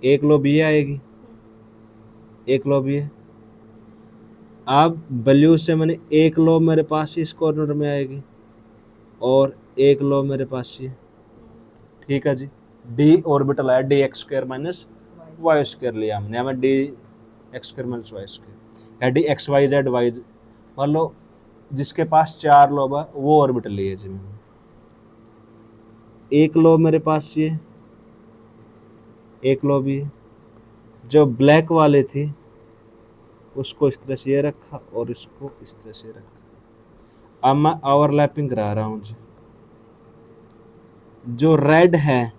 एक लोब ये आएगी, एक लोब ये। अब ब्लू से मैंने एक लोब मेरे पास इस कॉर्नर में आएगी और एक लोब मेरे पास ये। ठीक है जी। डी ऑर्बिटल है D x square minus Y square लिया हमने, हमें D x square minus Y square या D X Y Z Y. मान लो जिसके पास 4 लोब है वो ऑर्बिटल लिए जी मैंने। एक लोब मेरे पास ये, एक लोब ये। जो ब्लैक वाले थी उसको इस तरह से ये रखा और इसको इस तरह से रखा। अब मैं ओवरलैपिंग करा रहा हूँ जी। जो रेड है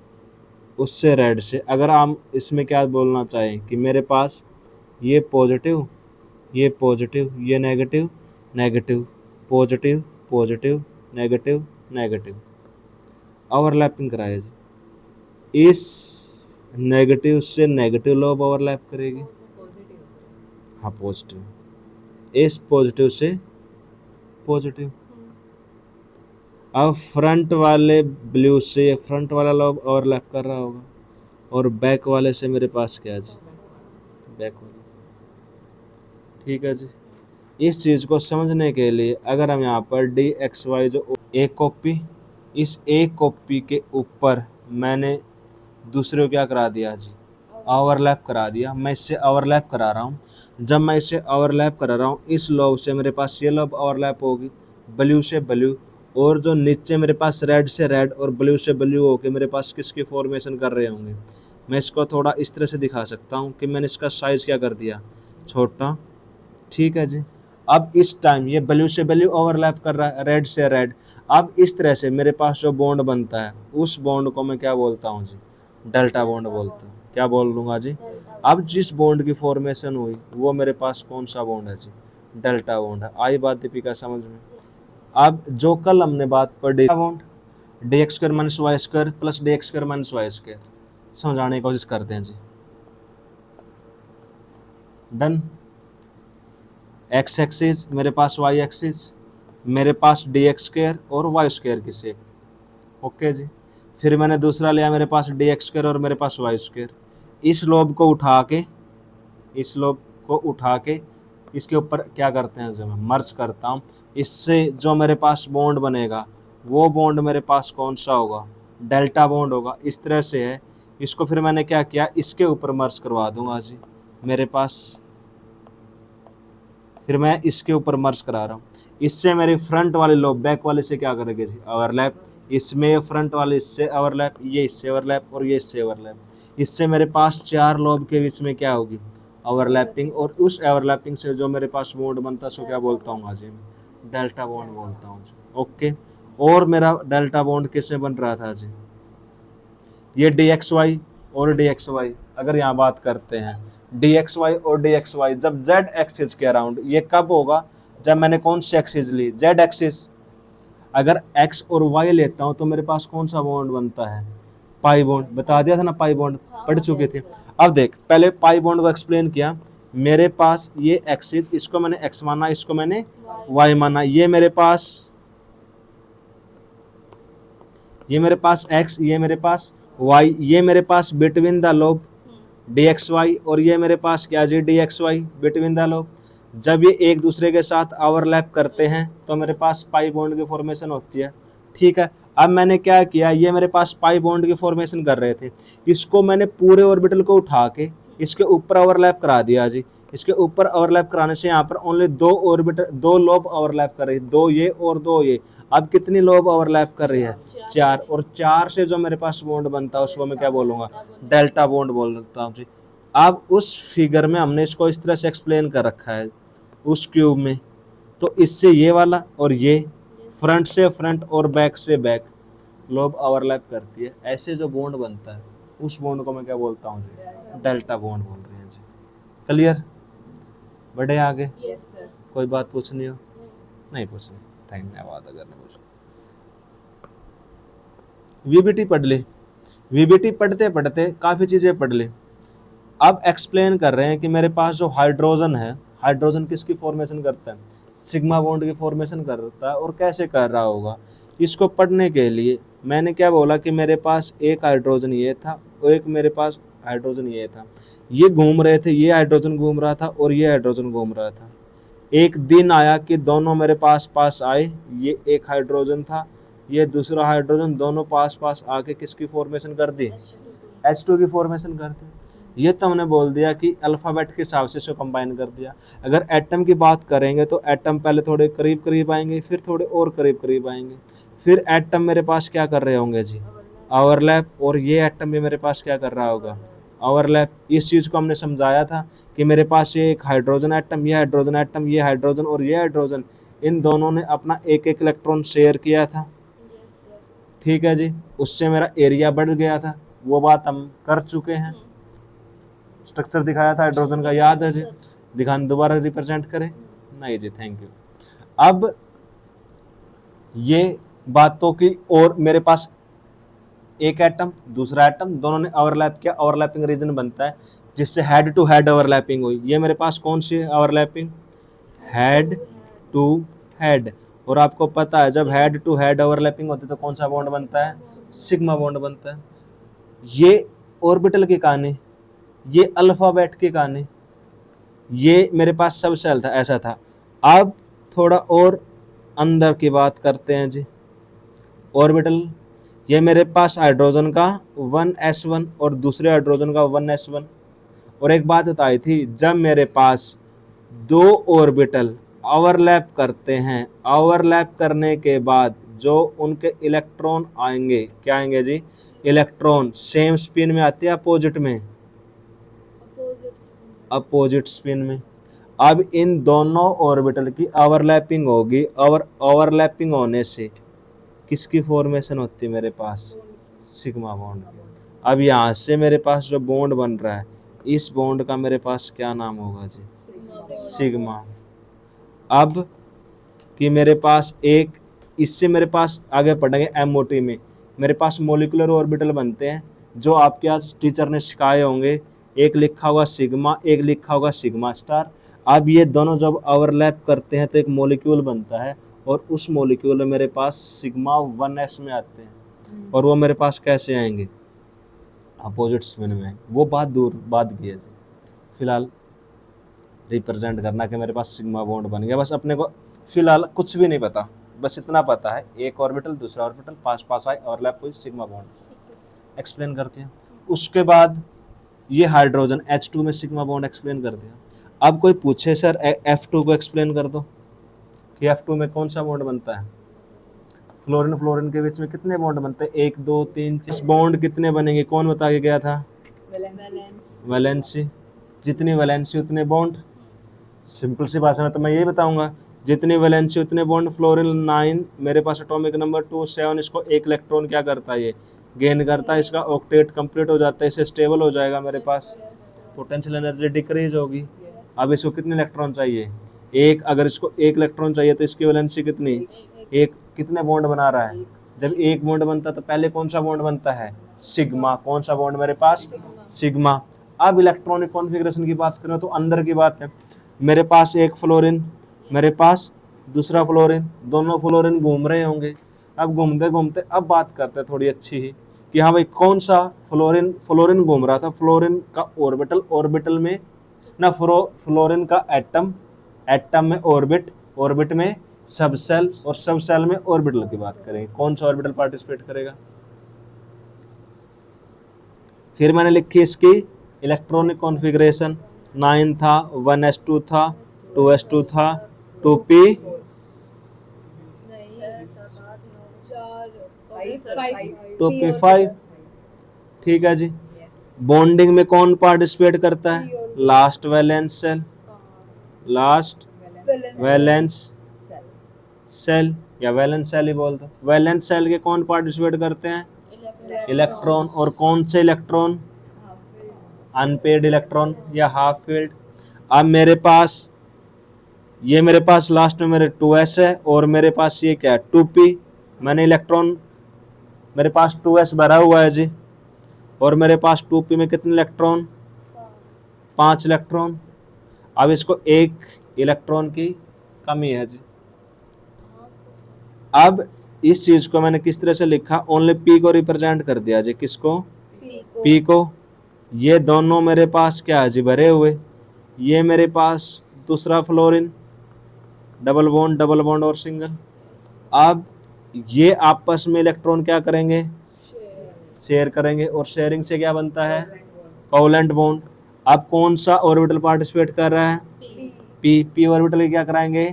उससे रेड से, अगर हम इसमें क्या बोलना चाहें कि मेरे पास ये पॉजिटिव, ये पॉजिटिव, ये negative, negative, positive, positive, negative, negative, overlapping कराए जी। इस नेगेटिव से नेगेटिव लोब ओवरलैप करेगी, हाँ पॉजिटिव, इस पॉजिटिव से पॉजिटिव। अब फ्रंट वाले ब्लू से ये फ्रंट वाला लोब ओवरलैप कर रहा होगा और बैक वाले से मेरे पास क्या है जी, बैक वाला। ठीक है जी। इस चीज़ को समझने के लिए अगर हम यहाँ पर डी एक्स वाई जो एक कॉपी, इस एक कॉपी के ऊपर मैंने दूसरे को क्या करा दिया जी, ओवरलैप करा दिया। मैं इससे ओवरलैप करा रहा हूँ। जब मैं इससे ओवरलैप करा रहा हूँ इस लोब से मेरे पास ये लोब ओवरलैप होगी, ब्लू से ब्लू, और जो नीचे मेरे पास रेड से रेड और ब्लू से ब्लू होके मेरे पास किसकी फॉर्मेशन कर रहे होंगे। मैं इसको थोड़ा इस तरह से दिखा सकता हूँ कि मैंने इसका साइज़ क्या कर दिया, छोटा। ठीक है जी। अब इस टाइम ये ब्लू से ब्लू ओवरलैप कर रहा है, रेड से रेड। अब इस तरह से मेरे पास जो बॉन्ड बनता है उस बॉन्ड को मैं क्या बोलता हूँ जी, डेल्टा बॉन्ड बोलता हूँ। क्या बोल लूँगा जी। अब जिस बॉन्ड की फॉर्मेशन हुई वो मेरे पास कौन सा बॉन्ड है जी, डेल्टा बॉन्ड है। आई बात दीपिका समझ में। अब जो कल हमने बात पढ़ी bond d x square minus Y square plus d x square minus Y square, समझाने की कोशिश करते हैं जी। डन। एक्स एक्सिस मेरे पास, वाई एक्सिस मेरे पास, डी एक्स स्क्वायर और वाई स्क्वायर की शेप। ओके जी। फिर मैंने दूसरा लिया मेरे पास डी एक्स स्क्वायर और मेरे पास वाई स्क्वायर। इस लोब को उठा के, इस लोब को उठा के इसके ऊपर क्या करते हैं जब मैं मर्ज करता हूँ, इससे जो मेरे पास बॉन्ड बनेगा वो बॉन्ड मेरे पास कौन सा होगा, डेल्टा बॉन्ड होगा। इस तरह से है। इसको फिर मैंने क्या किया, इसके ऊपर मर्ज करवा दूंगा जी मेरे पास। फिर मैं इसके ऊपर मर्ज करा रहा हूँ। इससे मेरे फ्रंट वाले लोब बैक वाले से क्या करेंगे जी, ओवरलैप। इसमें फ्रंट वाले इससे ओवरलैप, ये इससे ओवरलैप और ये इससे ओवरलैप। इससे मेरे पास 4 लोब के बीच में क्या होगी, ओवरलैपिंग। और उस ओवरलैपिंग से जो मेरे पास बॉन्ड बनता है उसको क्या बोलता हूँ आज मैं, डेल्टा बॉन्ड बोलता हूँ। ओके। और मेरा डेल्टा बॉन्ड किसमें बन रहा था जी, ये डी एक्स वाई और डी एक्स वाई। अगर यहाँ बात करते हैं डी एक्स वाई और डी एक्स वाई, जब जेड एक्सिस के अराउंड, ये कब होगा, जब मैंने कौन सी एक्सिस ली, जेड एक्सिस। अगर एक्स और वाई लेता हूँ तो मेरे पास कौन सा बॉन्ड बनता है, पाई बॉन्ड। बता दिया था ना, पाई बॉन्ड पढ़ चुके थे। अब देख, पहले पाई बॉन्ड को एक्सप्लेन किया। मेरे पास ये एक्सिस, इसको मैंने एक्स माना, इसको मैंने वाई माना। ये मेरे पास, ये मेरे पास एक्स, ये मेरे पास वाई, ये मेरे पास between the lobe D X Y, और ये मेरे पास क्या जी, D X Y between the lobe. जब ये एक दूसरे के साथ ओवरलैप करते हैं तो मेरे पास पाई बॉन्ड की फॉर्मेशन होती है। ठीक है। अब मैंने क्या किया, ये मेरे पास पाई बॉन्ड की फॉर्मेशन कर रहे थे, इसको मैंने पूरे ऑर्बिटल को उठा के इसके ऊपर ओवरलैप करा दिया जी। इसके ऊपर ओवरलैप कराने से यहाँ पर ओनली 2 ऑर्बिटल, 2 लोब ओवरलैप कर रही है, 2 ये और 2 ये। अब कितनी लोब ओवरलैप कर रही है, 4। और 4 से जो मेरे पास बॉन्ड बनता है उसको मैं क्या बोलूँगा, डेल्टा बॉन्ड बोलता हूँ जी। अब उस फिगर में हमने इसको इस तरह से एक्सप्लेन कर रखा है उस क्यूब में। तो इससे ये वाला और ये फ्रंट से फ्रंट और बैक से बैक लोब ओवरलैप करती है। ऐसे जो बॉन्ड बनता है उस बॉन्ड को मैं क्या बोलता हूँ जी, डेल्टा बॉन्ड बोल रहे हैं जी। क्लियर, बढ़े आगे। कोई बात पूछनी हो, नहीं पूछनी, धन्यवाद। अगर नहीं पूछ, वीबीटी पढ़ ली। वीबीटी पढ़ते पढ़ते काफ़ी चीज़ें पढ़ ली। अब एक्सप्लेन कर रहे हैं कि मेरे पास जो हाइड्रोजन है, हाइड्रोजन किसकी फॉर्मेशन करता है, सिग्मा बॉन्ड की फॉर्मेशन करता है। और कैसे कर रहा होगा, इसको पढ़ने के लिए मैंने क्या बोला कि मेरे पास एक हाइड्रोजन ये था और एक मेरे पास हाइड्रोजन ये था, ये घूम रहे थे, ये हाइड्रोजन घूम रहा था और ये हाइड्रोजन घूम रहा था। एक दिन आया कि दोनों मेरे पास पास आए, ये एक हाइड्रोजन था, ये दूसरा हाइड्रोजन, दोनों पास पास आके किसकी फॉर्मेशन कर दी, H2 की फॉर्मेशन कर दी। ये तो हमने बोल दिया कि अल्फ़ाबेट के हिसाब से इसको कंबाइन कर दिया। अगर एटम की बात करेंगे तो एटम पहले थोड़े करीब करीब आएंगे, फिर थोड़े और करीब करीब आएंगे, फिर एटम मेरे पास क्या कर रहे होंगे जी, ओवरलैप, और ये एटम भी मेरे पास क्या कर रहा होगा, ओवरलैप। इस चीज़ को हमने समझाया था कि मेरे पास ये एक हाइड्रोजन एटम, ये हाइड्रोजन एटम, ये हाइड्रोजन और ये हाइड्रोजन, इन दोनों ने अपना एक एक इलेक्ट्रॉन शेयर किया था, ठीक है जी। उससे मेरा एरिया बढ़ गया था, वो बात हम कर चुके हैं। स्ट्रक्चर दिखाया था हाइड्रोजन का, याद है जी, दिखाने दोबारा रिप्रेजेंट करें, नहीं जी, थैंक यू। अब ये बातों की, और मेरे पास एक एटम दूसरा एटम दोनों ने ओवरलैप किया, ओवरलैपिंग रीजन बनता है जिससे हेड टू हेड ओवरलैपिंग हुई। ये मेरे पास कौन सी है ओवरलैपिंग, हेड टू हेड। और आपको पता है जब हेड टू हेड ओवरलैपिंग होती है तो कौन सा बॉन्ड बनता है, सिग्मा बॉन्ड बनता है। ये ऑर्बिटल की कहानी, ये अल्फाबेट की कहानी, ये मेरे पास सब सेल था, ऐसा था। अब थोड़ा और अंदर की बात करते हैं जी, ऑर्बिटल। ये मेरे पास हाइड्रोजन का 1s1 और दूसरे हाइड्रोजन का 1s1। और एक बात बताई थी, जब मेरे पास दो ऑर्बिटल ओवरलैप करते हैं, ओवरलैप करने के बाद जो उनके इलेक्ट्रॉन आएंगे, क्या आएंगे जी, इलेक्ट्रॉन सेम स्पिन में आते हैं अपोजिट में, अपोजिट स्पिन में। अब इन दोनों ऑर्बिटल की ओवरलैपिंग होगी, और ओवरलैपिंग होने से किसकी फॉर्मेशन होती है मेरे पास, सिग्मा बॉन्ड की। अब यहाँ से मेरे पास जो बॉन्ड बन रहा है, इस बॉन्ड का मेरे पास क्या नाम होगा जी, सिग्मा। अब कि मेरे पास एक, इससे मेरे पास आगे पढ़ेंगे एमओटी में, मेरे पास मोलिकुलर ऑर्बिटल बनते हैं जो आपके आज टीचर ने सिखाए होंगे, एक लिखा होगा सिग्मा, एक लिखा होगा सिग्मा स्टार। अब ये दोनों जब ओवरलैप करते हैं तो एक मॉलिक्यूल बनता है, और उस मॉलिक्यूल में मेरे पास सिग्मा 1s में आते हैं, और वो मेरे पास कैसे आएंगे, अपोजिट स्पिन में। वो बात दूर बात की है जी, फिलहाल रिप्रेजेंट करना कि मेरे पास सिग्मा बॉन्ड बन गया, बस अपने को फिलहाल कुछ भी नहीं पता, बस इतना पता है एक ऑर्बिटल दूसरा ऑर्बिटल पास पास आए, ओवरलैप हुई, सिग्मा बॉन्ड एक्सप्लेन करते हैं। उसके बाद ये हाइड्रोजन H2 में सिग्मा बॉन्ड एक्सप्लेन कर दिया। अब कोई पूछे सर F2 को एक्सप्लेन कर दो कि F2 में कौन सा बॉन्ड बनता है, फ्लोरीन फ्लोरीन के बीच में कितने बॉन्ड बनते हैं, 1 2 3 4 बॉन्ड कितने बनेंगे, कौन बता के गया था, वैलेंसी। जितनी वैलेंसी उतने बॉन्ड, सिंपल सी भाषा में तो मैं यही बताऊंगा, जितनी वैलेंसी उतने बॉन्ड। फ्लोरीन 9 मेरे पास एटॉमिक नंबर 2 7, इसको एक इलेक्ट्रॉन क्या करता है, ये गेन करता है, इसका ऑक्टेट कंप्लीट हो जाता है, इसे स्टेबल हो जाएगा, मेरे पास पोटेंशियल एनर्जी डिक्रीज होगी। अब इसको कितने इलेक्ट्रॉन चाहिए, एक। अगर इसको एक इलेक्ट्रॉन चाहिए तो इसकी वैलेंसी कितनी, एक। कितने बॉन्ड बना रहा है, जब एक बॉन्ड बनता है तो पहले कौन सा बॉन्ड बनता है, सिग्मा। कौन सा बॉन्ड मेरे पास, सिग्मा। अब इलेक्ट्रॉनिक कॉन्फ़िगरेशन की बात करें तो अंदर की बात है, मेरे पास एक फ्लोरीन, मेरे पास दूसरा फ्लोरीन, दोनों फ्लोरीन घूम रहे होंगे। अब घूमते घूमते अब बात करते हैं थोड़ी अच्छी ही कि हाँ भाई कौन सा फ्लोरीन, फ्लोरीन घूम रहा था, फ्लोरीन का ऑर्बिटल, ऑर्बिटल में ना फ्लोरीन का एटम, एटम में ऑर्बिट, ऑर्बिट में सब सेल, और सब सेल में ऑर्बिटल की बात करेंगे, कौन सा ऑर्बिटल पार्टिसिपेट करेगा। फिर मैंने लिखी इसकी इलेक्ट्रॉनिक कॉन्फ़िगरेशन, 9 था, 1s2 था, 2s2 था, 2p 2p5, ठीक है जी। बॉन्डिंग में कौन पार्टिसिपेट करता है, last valence shell, last valence shell, या वैलेंस सेल ही बोल दो। वैलेंस सेल के कौन पार्टिसिपेट करते हैं, इलेक्ट्रॉन। और कौन से इलेक्ट्रॉन, अनपेड इलेक्ट्रॉन या हाफ फील्ड। अब मेरे पास ये, मेरे पास लास्ट में मेरे 2s है, और मेरे पास ये क्या है, 2p। मैंने इलेक्ट्रॉन, मेरे पास 2s भरा हुआ है जी, और मेरे पास 2p में कितने इलेक्ट्रॉन, 5 इलेक्ट्रॉन। अब इसको एक इलेक्ट्रॉन की कमी है जी। अब इस चीज को मैंने किस तरह से लिखा, ओनली p को रिप्रेजेंट कर दिया जी, किसको, p को। ये दोनों मेरे पास क्या है जी, भरे हुए। ये मेरे पास दूसरा फ्लोरीन, डबल बॉन्ड और सिंगल। अब ये आपस में इलेक्ट्रॉन क्या करेंगे, शेयर करेंगे, और शेयरिंग से क्या बनता है, कोवेलेंट बॉन्ड। अब कौन सा ऑर्बिटल पार्टिसिपेट कर रहा है, पी ऑर्बिटल क्या कराएंगे,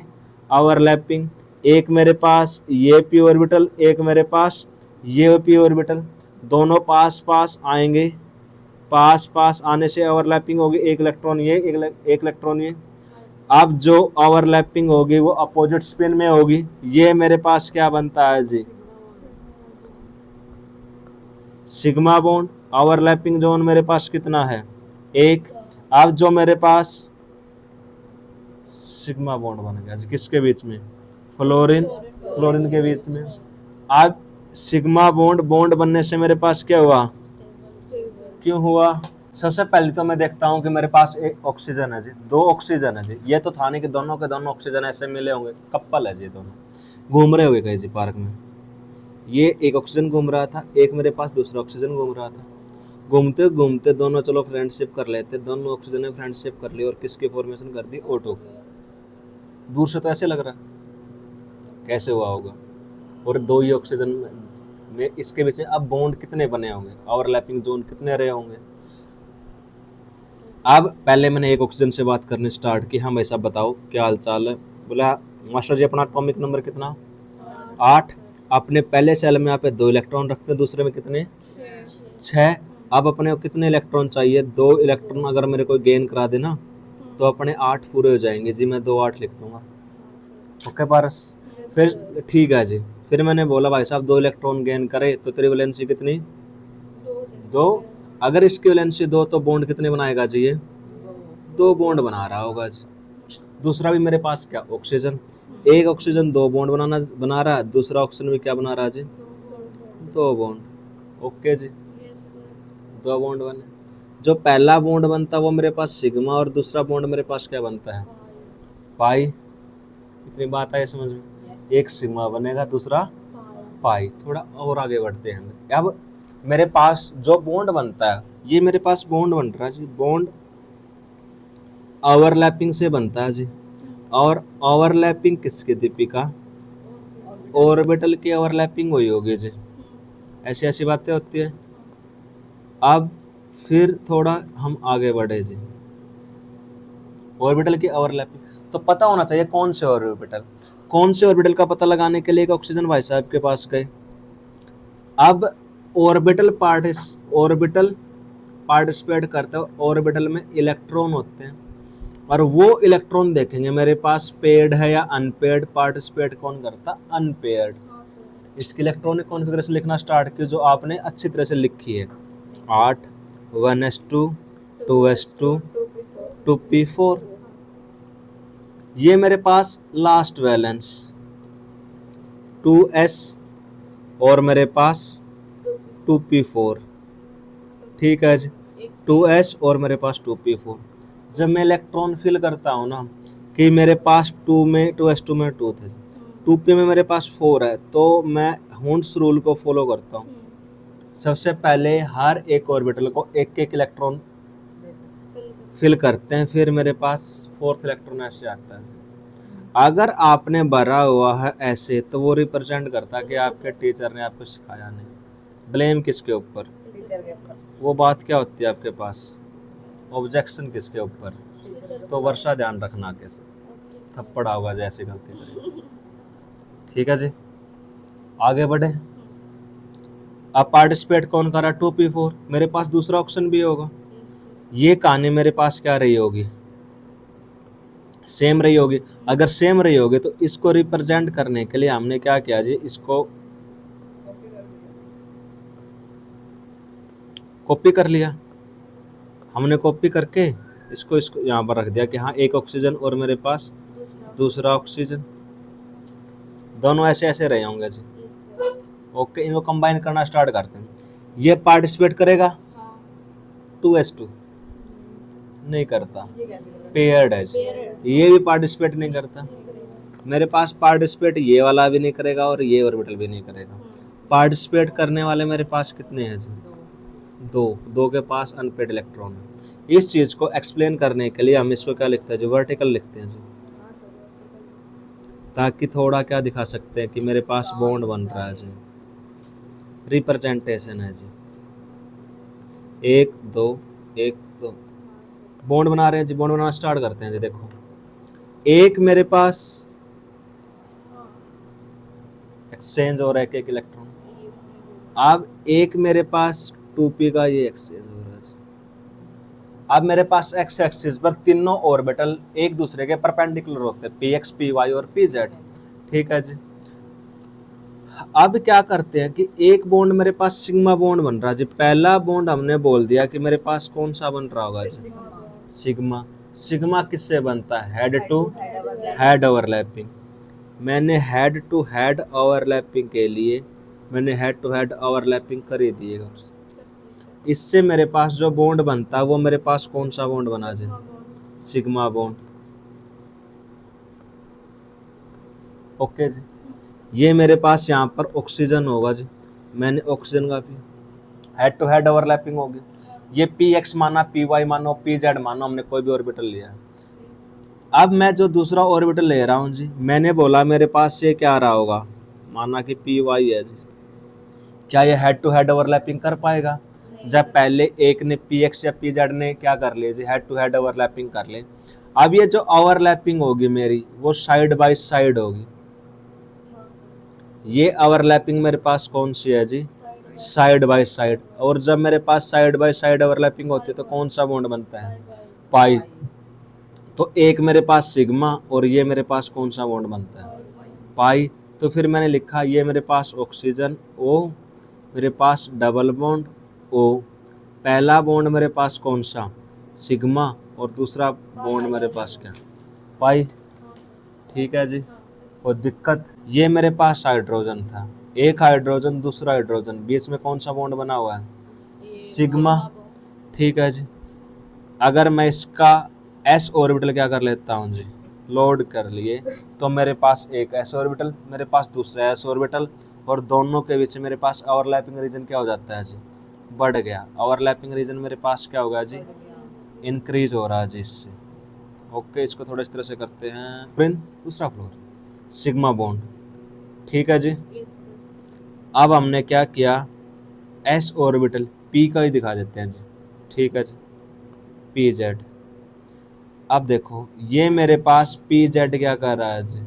ओवरलैपिंग। एक मेरे पास ये पी ऑर्बिटल, एक मेरे पास ये पी ऑर्बिटल, दोनों पास पास आएंगे। पास पास आने से ओवरलैपिंग होगी, एक इलेक्ट्रॉन ये, एक इलेक्ट्रॉन ये। अब जो ओवरलैपिंग होगी वो अपोजिट स्पिन में होगी। ये मेरे पास क्या बनता है जी, सिग्मा बॉन्ड। ओवरलैपिंग जोन मेरे पास कितना है, एक। अब जो मेरे पास सिग्मा बॉन्ड बन गया जी, किसके बीच में, फ्लोरीन के बीच में। अब सिग्मा बॉन्ड बॉन्ड बनने से मेरे पास क्या हुआ, क्यों हुआ, सबसे पहले तो मैं देखता हूं कि मेरे पास एक ऑक्सीजन है जी, दो ऑक्सीजन है जी। ये तो था नहीं कि दोनों के दोनों ऑक्सीजन ऐसे मिले होंगे, कपल है जी, दोनों घूम रहे हुए कहीं जी पार्क में। ये एक ऑक्सीजन घूम रहा था, एक मेरे पास दूसरा ऑक्सीजन घूम रहा था। घूमते घूमते दोनों चलो फ्रेंडशिप कर लेते, दोनों ऑक्सीजन ने फ्रेंडशिप कर ली और किसकी फॉर्मेशन कर दी, ओटो। दूर से तो ऐसे लग रहा, कैसे हुआ होगा, और दो ही ऑक्सीजन में इसके बीच अब बॉन्ड कितने बने होंगे, ओवरलैपिंग जोन कितने रहे होंगे। अब पहले मैंने एक ऑक्सीजन से बात करनी स्टार्ट की, हाँ भाई साहब बताओ क्या हाल चाल है। बोला मास्टर जी अपना एटॉमिक नंबर कितना, 8। अपने पहले सेल में यहाँ पे 2 इलेक्ट्रॉन रखते हैं, दूसरे में कितने, 6। अब अपने को कितने इलेक्ट्रॉन चाहिए, 2 इलेक्ट्रॉन अगर मेरे को गेन करा देना तो अपने 8 पूरे हो जाएंगे जी, मैं 2 8 लिख दूंगा। ओके पारस, फिर ठीक है जी। फिर मैंने बोला भाई साहब 2 इलेक्ट्रॉन गेन करे तो तेरी वैलेंसी कितनी, 2। अगर इसकी वैलेंसी 2 तो बॉन्ड कितने बनाएगा जी, ये 2 बॉन्ड बना रहा होगा जी। दूसरा भी मेरे पास क्या, ऑक्सीजन, एक ऑक्सीजन 2 बॉन्ड बना रहा है, दूसरा ऑक्सीजन भी क्या बना रहा है जी, 2 बॉन्ड। ओके जी, 2 बॉन्ड बने। जो पहला बॉन्ड बनता है वो मेरे पास सिग्मा, और दूसरा बॉन्ड मेरे पास क्या बनता है, पाई। इतनी बात है समझ में, एक सिग्मा बनेगा, दूसरा पाई। थोड़ा और आगे बढ़ते हैं। अब मेरे पास जो बॉन्ड बनता है, ये मेरे पास बॉन्ड बन रहा है जी, बॉन्ड ओवरलैपिंग से बनता है जी। और ओवरलैपिंग किसकी, दीपिका, ऑर्बिटल की ओवरलैपिंग हुई होगी जी। ऐसी ऐसी बातें होती है। अब फिर थोड़ा हम आगे बढ़े जी, ऑर्बिटल की ओवरलैपिंग तो पता होना चाहिए कौन से ऑर्बिटल, कौन से ऑर्बिटल का पता लगाने के लिए एक ऑक्सीजन भाई साहब के पास गए। अब ऑर्बिटल पार्टिसिपेट करते हैं, ऑर्बिटल में इलेक्ट्रॉन होते हैं, और वो इलेक्ट्रॉन देखेंगे मेरे पास पेयर्ड है या अनपेयर्ड। पार्टिसिपेट कौन करता, अनपेयर्ड। इसकी इलेक्ट्रॉनिक कॉन्फ़िगरेशन लिखना स्टार्ट की जो आपने अच्छी तरह से लिखी है, 8 1s2 2s2 2p4। ये मेरे पास लास्ट वैलेंस 2s और मेरे पास 2p4, ठीक है जी, 2s और मेरे पास 2p4। जब मैं इलेक्ट्रॉन फिल करता हूँ ना, कि मेरे पास 2s2 में 2 थे, 2p में मेरे पास 4 है, तो मैं हुंड्स रूल को फॉलो करता हूँ। सबसे पहले हर एक ऑर्बिटल को एक एक इलेक्ट्रॉन फिल करते हैं, फिर मेरे पास 4th इलेक्ट्रॉन ऐसे आता है। अगर आपने भरा हुआ है ऐसे तो वो रिप्रेजेंट करता है कि आपके टीचर ने आपको सिखाया नहीं। ब्लेम किसके ऊपर, टीचर के ऊपर। वो बात क्या होती है आपके पास, ऑब्जेक्शन किसके ऊपर, तो वर्षा ध्यान रखना कैसे थप्पड़ होगा जैसे गलती करेगी। ठीक है जी, आगे बढ़े। अब पार्टिसिपेट कौन कर रहा है, 2p4। मेरे पास दूसरा ऑप्शन भी होगा। ये कहानी मेरे पास क्या रही होगी, सेम रही होगी। अगर सेम रही होगी तो इसको रिप्रेजेंट करने के लिए हमने क्या किया जी, इसको कॉपी कर लिया। हमने कॉपी करके इसको यहाँ पर रख दिया कि हाँ एक ऑक्सीजन और मेरे पास दूसरा ऑक्सीजन, दोनों ऐसे ऐसे रहे होंगे जी। ओके, इनको कंबाइन करना स्टार्ट करते हैं। ये पार्टिसिपेट करेगा, 2s2 नहीं करता, पेयर्ड है जी। ये भी पार्टिसिपेट नहीं करता। मेरे पास पार्टिसिपेट ये वाला भी नहीं करेगा और ये ऑर्बिटल भी नहीं करेगा। पार्टिसिपेट करने वाले मेरे पास कितने हैं जी, दो, दो के पास अनपेड इलेक्ट्रॉन है। इस चीज़ को एक्सप्लेन करने के लिए हम इसको क्या लिखते हैं जी, वर्टिकल लिखते हैं जी, ताकि थोड़ा क्या दिखा सकते हैं कि मेरे पास बॉन्ड बन रहा है जी, रिप्रेजेंटेशन है जी। एक दो, एक दो, बॉन्ड बना रहे हैं जी, बॉन्ड बनाना स्टार्ट करते हैं जी। देखो एक मेरे पास एक्सचेंज हो रहा है एक एक इलेक्ट्रॉन, अब एक मेरे पास 2p का ये एक्सचेंज हो रहा है जी। अब मेरे पास एक्स एक्सिस पर तीनों ऑर्बिटल एक दूसरे के परपेंडिकुलर होते हैं, px py और pz, ठीक है जी। अब क्या करते हैं कि एक बॉन्ड मेरे पास सिग्मा बॉन्ड बन रहा है जी। पहला बॉन्ड हमने बोल दिया कि मेरे पास कौन सा बन रहा होगा जी, सिग्मा। सिग्मा किससे बनता है, हेड टू हेड ओवरलैपिंग। मैंने हेड टू हेड ओवरलैपिंग के लिए मैंने हेड टू हेड ओवरलैपिंग कर ही दिएगा। इससे मेरे पास जो बॉन्ड बनता है वो मेरे पास कौन सा बॉन्ड बना जी, सिग्मा बॉन्ड। ओके जी, ये मेरे पास यहाँ पर ऑक्सीजन होगा जी, मैंने ऑक्सीजन का भी हेड टू हेड ओवरलैपिंग होगी। ये पी एक्स माना, पी वाई मानो, पी जेड मानो, हमने कोई भी ऑर्बिटल लिया है। अब मैं जो दूसरा ऑर्बिटल ले रहा हूँ जी, मैंने बोला मेरे पास ये क्या आ रहा होगा, माना कि पी वाई है जी। क्या ये हेड टू हेड ओवरलैपिंग कर पाएगा? जब पहले एक ने पी एक्स या पी जेड ने क्या कर लिया जी, हेड टू हेड ओवरलैपिंग कर ले। अब ये जो ओवरलैपिंग होगी मेरी वो साइड बाय साइड होगी। ये ओवरलैपिंग मेरे पास कौन सी है जी, साइड बाय साइड। और जब मेरे पास साइड बाय साइड ओवरलैपिंग होती है तो कौन सा बॉन्ड बनता है, पाई। तो एक मेरे पास सिग्मा और ये मेरे पास कौन सा बॉन्ड बनता है, पाई। तो फिर मैंने लिखा ये मेरे पास ऑक्सीजन ओ, मेरे पास डबल बॉन्ड ओ। पहला बॉन्ड मेरे पास कौन सा, सिग्मा, और दूसरा बॉन्ड मेरे पास क्या, पाई, ठीक है जी। और दिक्कत, ये मेरे पास हाइड्रोजन था, एक हाइड्रोजन दूसरा हाइड्रोजन, बीच में कौन सा बॉन्ड बना हुआ है, सिग्मा, ठीक है जी। अगर मैं इसका एस ऑर्बिटल क्या कर लेता हूँ जी, लोड कर लिए, तो मेरे पास एक एस ऑर्बिटल, मेरे पास दूसरा एस ऑर्बिटल, और दोनों के बीच मेरे पास ओवरलैपिंग रीजन क्या हो जाता है जी, बढ़ गया। ओवरलैपिंग रीजन मेरे पास क्या होगा जी, इंक्रीज हो रहा है जी इससे। ओके, इसको थोड़ा इस तरह से करते हैं। फिर दूसरा फ्लोर, सिग्मा बॉन्ड, ठीक है जी। अब हमने क्या किया, एस ऑर्बिटल पी का ही दिखा देते हैं जी, ठीक है जी, पी जेड। अब देखो ये मेरे पास पी जेड क्या कर रहा है जी,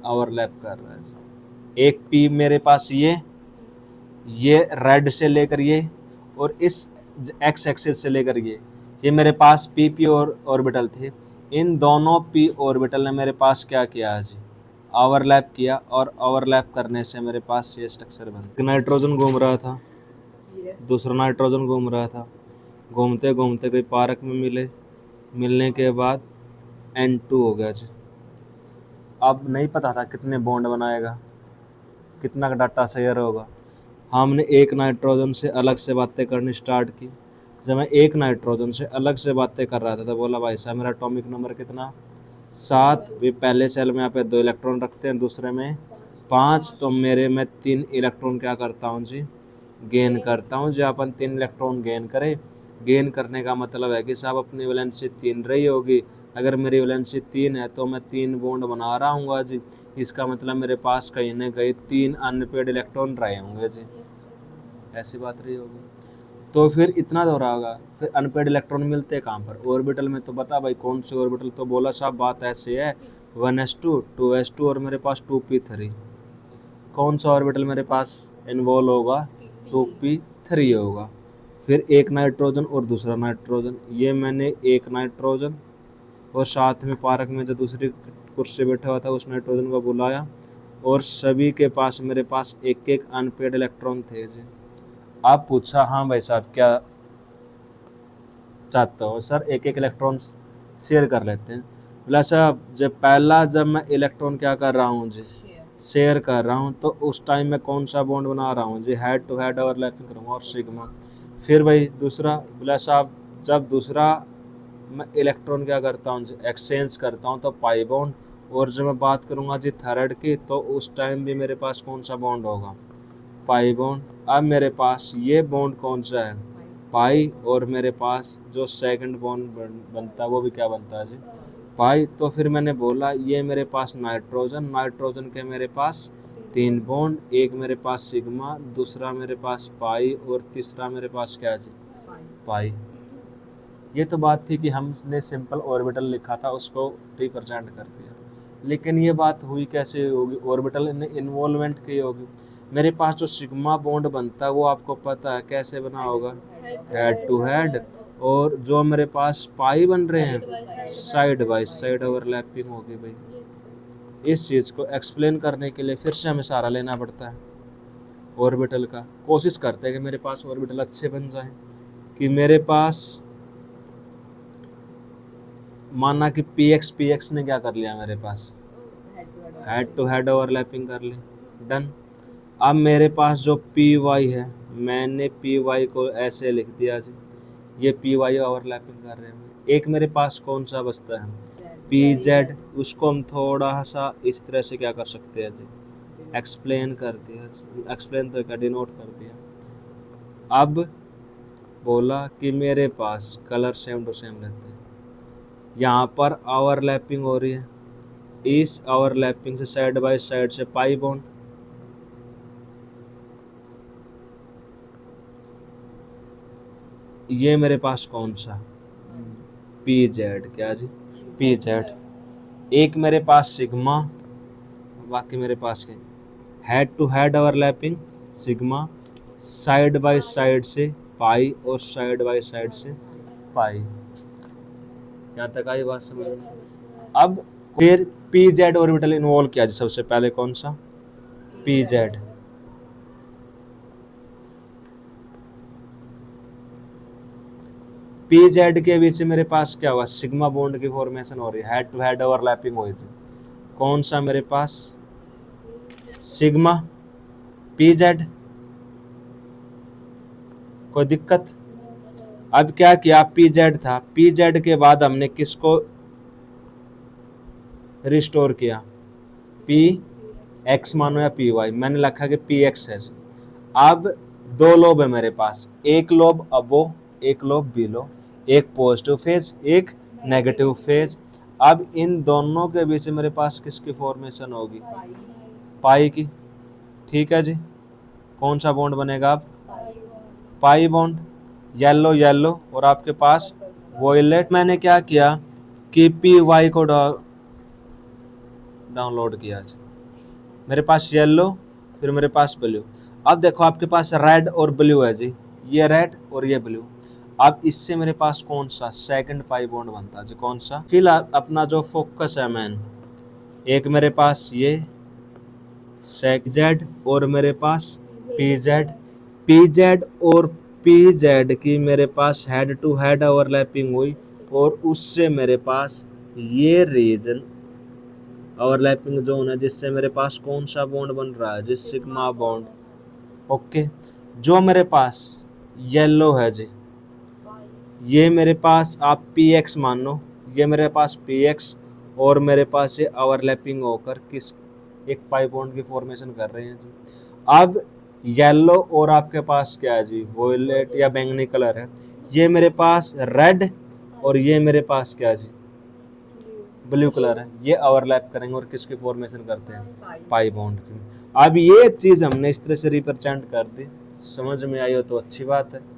ओवरलैप कर रहा है जी। एक पी मेरे पास ये रेड से लेकर ये, और इस एक्स एक्सिस से लेकर ये मेरे पास पी पी और ऑर्बिटल थे। इन दोनों पी ऑर्बिटल ने मेरे पास क्या किया जी, ओवरलैप किया, और ओवरलैप करने से मेरे पास ये स्ट्रक्चर बना। नाइट्रोजन घूम रहा था, दूसरा नाइट्रोजन घूम रहा था, घूमते घूमते कोई पार्क में मिले, मिलने के बाद N2 हो गया जी। अब नहीं पता था कितने बॉन्ड बनाएगा, कितना का डाटा शेयर होगा। हमने एक नाइट्रोजन से अलग से बातें करनी स्टार्ट की। जब मैं एक नाइट्रोजन से अलग से बातें कर रहा था तो बोला भाई साहब मेरा एटॉमिक नंबर कितना, 7। वे पहले सेल में यहाँ पे 2 इलेक्ट्रॉन रखते हैं, दूसरे में 5, तो मेरे में 3 इलेक्ट्रॉन क्या करता हूँ जी, गेन करता हूँ। जब अपन 3 इलेक्ट्रॉन गेन करें, गेन करने का मतलब है कि साहब अपनी वैलेंसी 3 रही होगी। अगर मेरी वैलेंसी 3 है तो मैं 3 बॉन्ड बना रहा हूँ जी, इसका मतलब मेरे पास कहीं ना कहीं 3 अनपेड इलेक्ट्रॉन रहे होंगे जी, ऐसी बात रही होगी। तो फिर इतना तो रहा होगा। फिर अनपेड इलेक्ट्रॉन मिलते कहाँ पर, ऑर्बिटल में। तो बता भाई कौन से ऑर्बिटल, तो बोला साहब बात ऐसी है 1s2 2s2 और मेरे पास 2p3। कौन सा ऑर्बिटल मेरे पास इन्वॉल्व होगा, 2p3 होगा। फिर एक नाइट्रोजन और दूसरा नाइट्रोजन, ये मैंने एक नाइट्रोजन और साथ में पार्क में जो दूसरी कुर्सी बैठा हुआ था उस नाइट्रोजन को बुलाया, और सभी के पास मेरे पास एक एक अनपेड इलेक्ट्रॉन थे जी। आप पूछा हाँ भाई साहब क्या चाहते हो, सर एक एक इलेक्ट्रॉन शेयर कर लेते हैं। बोला साहब जब मैं इलेक्ट्रॉन क्या कर रहा हूँ जी, शेयर कर रहा हूँ, तो उस टाइम में कौन सा बॉन्ड बना रहा हूँ जी, हेड टू हेड ओवरलैपिंग करूँगा और सिग्मा। फिर भाई दूसरा, बोला साहब जब दूसरा मैं इलेक्ट्रॉन क्या करता हूँ जी, एक्सचेंज करता हूँ तो पाई बॉन्ड। और जब मैं बात करूँगा जी थर्ड की, तो उस टाइम भी मेरे पास कौन सा बॉन्ड होगा, पाई बॉन्ड। अब मेरे पास ये बॉन्ड कौन सा है, पाई, और मेरे पास जो सेकंड बॉन्ड बनता है वो भी क्या बनता है जी, पाई। तो फिर मैंने बोला ये मेरे पास नाइट्रोजन, नाइट्रोजन के मेरे पास 3 बॉन्ड, एक मेरे पास सिग्मा, दूसरा मेरे पास पाई, और तीसरा मेरे पास क्या जी, पाई। ये तो बात थी कि हमने सिंपल ऑर्बिटल लिखा था, उसको रिप्रेजेंट कर दिया। लेकिन ये बात हुई कैसे होगी, ऑर्बिटल ने इन्वॉल्वमेंट की होगी। मेरे पास जो सिग्मा बॉन्ड बनता है वो आपको पता है कैसे बना होगा, हेड टू हेड। और जो मेरे पास पाई बन रहे हैं साइड बाय साइड ओवरलैपिंग होगी भाई। इस चीज़ को एक्सप्लेन करने के लिए फिर से हमें सहारा लेना पड़ता है ऑर्बिटल का। कोशिश करते हैं कि मेरे पास ऑर्बिटल अच्छे बन जाएं, कि मेरे पास माना कि पी एक्स ने क्या कर लिया, मेरे पास हेड टू हेड ओवरलैपिंग कर ली, डन। अब मेरे पास जो पी वाई है, मैंने पी वाई को ऐसे लिख दिया जी, ये पी वाई ओवरलैपिंग कर रहे हैं। एक मेरे पास कौन सा बचता है, पी जेड, उसको हम थोड़ा सा इस तरह से क्या कर सकते हैं जी, एक्सप्लेन कर दिया, एक्सप्लेन तो क्या, डिनोट कर दिया। अब बोला कि मेरे पास कलर सेम टू सेम रहते हैं, यहाँ पर ओवरलैपिंग हो रही है, इस ओवरलैपिंग से साइड बाय साइड से पाई बॉन्ड, ये मेरे पास कौन सा, पी जेड, क्या जी, पी जेड। एक मेरे पास सिग्मा, बाकी मेरे पास क्या, head to head overlapping sigma, side by side से पाई, और साइड बाय साइड से पाई। यहाँ तक आई बात समझ में। अब फिर पी जेड ऑर्बिटल इन्वॉल्व किया जी, सबसे पहले कौन सा, पी जेड। पी जेड के बीच में मेरे पास क्या हुआ, सिग्मा बॉन्ड की फॉर्मेशन हो रही है, हेड टू हेड ओवरलैपिंग हुई थी। कौन सा मेरे पास, सिग्मा पी जेड, कोई दिक्कत। अब क्या किया, पी जेड था, पी जेड के बाद हमने किसको रिस्टोर किया, पी एक्स मानो या पी वाई, मैंने लिखा कि पी एक्स है। अब 2 लोब है मेरे पास, एक लोब अबो, एक लोब बिलो, एक पॉजिटिव फेज, एक नेगेटिव फेज। अब इन दोनों के बीच मेरे पास किसकी फॉर्मेशन होगी, पाई की। ठीक है जी, कौन सा बॉन्ड बनेगा, अब पाई बॉन्ड, येलो येलो, और आपके पास वॉयलेट। मैंने क्या किया कि पी वाई को डाउनलोड किया जी, मेरे पास येलो, फिर मेरे पास ब्लू। अब देखो आपके पास रेड और ब्लू है जी, ये रेड और ये ब्लू। अब इससे मेरे पास कौन सा सेकंड पाई बॉन्ड बनता है जी, कौन सा। फिलहाल अपना जो फोकस है मैन, एक मेरे पास ये सेक जेड, और मेरे पास पी जेड, पी जेड और पी जेड की मेरे पास हेड टू हेड ओवरलैपिंग हुई, और उससे मेरे पास ये रीजन ओवरलैपिंग जोन है, जिससे मेरे पास कौन सा बॉन्ड बन रहा है, जिस सिग्मा बॉन्ड। ओके, जो मेरे पास येलो है जी, ये मेरे पास आप पी एक्स मान लो, ये मेरे पास पी एक्स, और मेरे पास ये ओवरलैपिंग होकर किस एक पाई बॉन्ड की फॉर्मेशन कर रहे हैं जी। अब येलो और आपके पास क्या है जी, वोयलेट या बैंगनी कलर है, ये मेरे पास रेड, और ये मेरे पास क्या है जी, ब्लू कलर है, ये ओवरलैप करेंगे और किसकी फॉर्मेशन करते हैं, पाई बॉन्ड की। अब ये चीज़ हमने इस तरह से रिप्रेजेंट कर दी, समझ में आई हो तो अच्छी बात है।